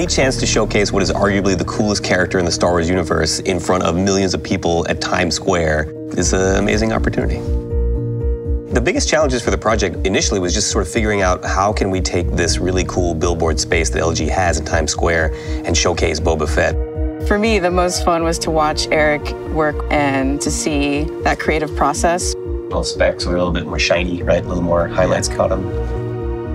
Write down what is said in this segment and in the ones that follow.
Any chance to showcase what is arguably the coolest character in the Star Wars universe in front of millions of people at Times Square is an amazing opportunity. The biggest challenges for the project initially was just sort of figuring out how can we take this really cool billboard space that LG has in Times Square and showcase Boba Fett. For me, the most fun was to watch Eric work and to see that creative process. Well, specs were a little bit more shiny, right? A little more highlights caught them.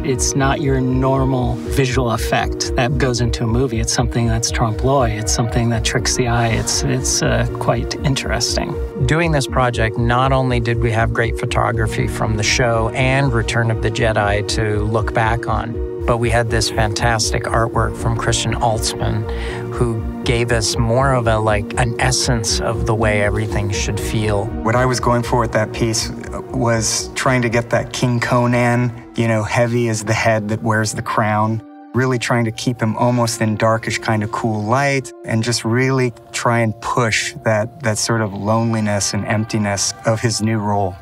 It's not your normal visual effect that goes into a movie. It's something that's trompe l'oeil. It's something that tricks the eye. It's quite interesting. Doing this project, not only did we have great photography from the show and Return of the Jedi to look back on, but we had this fantastic artwork from Christian Altsman, who gave us more of an essence of the way everything should feel. What I was going for with that piece was trying to get that King Conan, heavy as the head that wears the crown, really trying to keep him almost in darkish kind of cool light, and just really try and push that sort of loneliness and emptiness of his new role.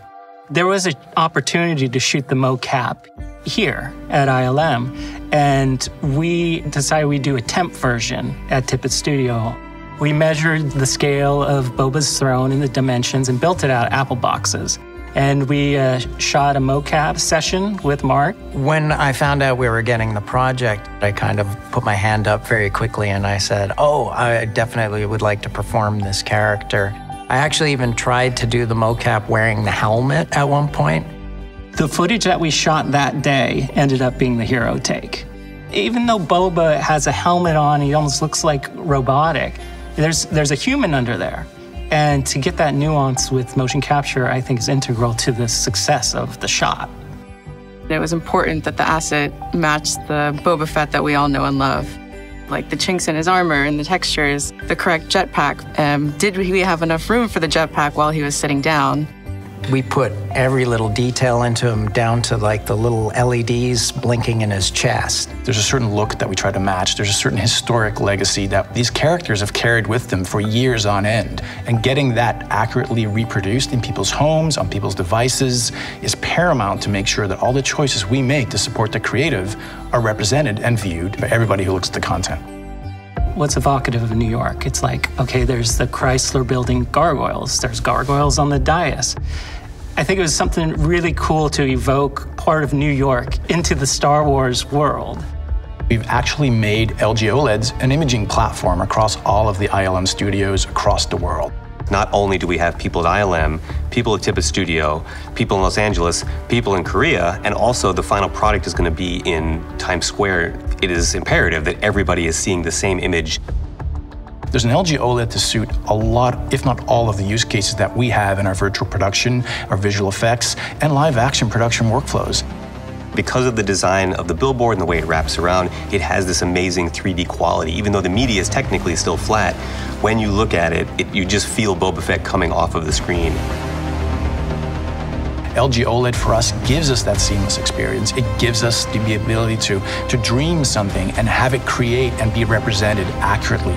There was an opportunity to shoot the mocap here at ILM, and we decided we'd do a temp version at Tippett Studio. We measured the scale of Boba's throne and the dimensions and built it out of Apple boxes. And we shot a mocap session with Mark. When I found out we were getting the project, I kind of put my hand up very quickly and I said, oh, I definitely would like to perform this character. I actually even tried to do the mocap wearing the helmet at one point. The footage that we shot that day ended up being the hero take. Even though Boba has a helmet on, he almost looks like robotic, there's a human under there. And to get that nuance with motion capture, I think is integral to the success of the shot. It was important that the asset matched the Boba Fett that we all know and love. Like the chinks in his armor and the textures, the correct jetpack. Did we have enough room for the jetpack while he was sitting down? We put every little detail into him, down to the little LEDs blinking in his chest. There's a certain look that we try to match. There's a certain historic legacy that these characters have carried with them for years on end. And getting that accurately reproduced in people's homes, on people's devices, is paramount to make sure that all the choices we make to support the creative are represented and viewed by everybody who looks at the content. What's evocative of New York? It's okay, there's the Chrysler Building gargoyles. There's gargoyles on the dais. I think it was something really cool to evoke part of New York into the Star Wars world. We've actually made LG OLEDs an imaging platform across all of the ILM studios across the world. Not only do we have people at ILM, people at Tippett Studio, people in Los Angeles, people in Korea, and also the final product is going to be in Times Square. It is imperative that everybody is seeing the same image. There's an LG OLED to suit a lot, if not all, of the use cases that we have in our virtual production, our visual effects, and live action production workflows. Because of the design of the billboard and the way it wraps around, it has this amazing 3D quality. Even though the media is technically still flat, when you look at it, you just feel Boba Fett coming off of the screen. LG OLED for us gives us that seamless experience. It gives us the ability to dream something and have it create and be represented accurately.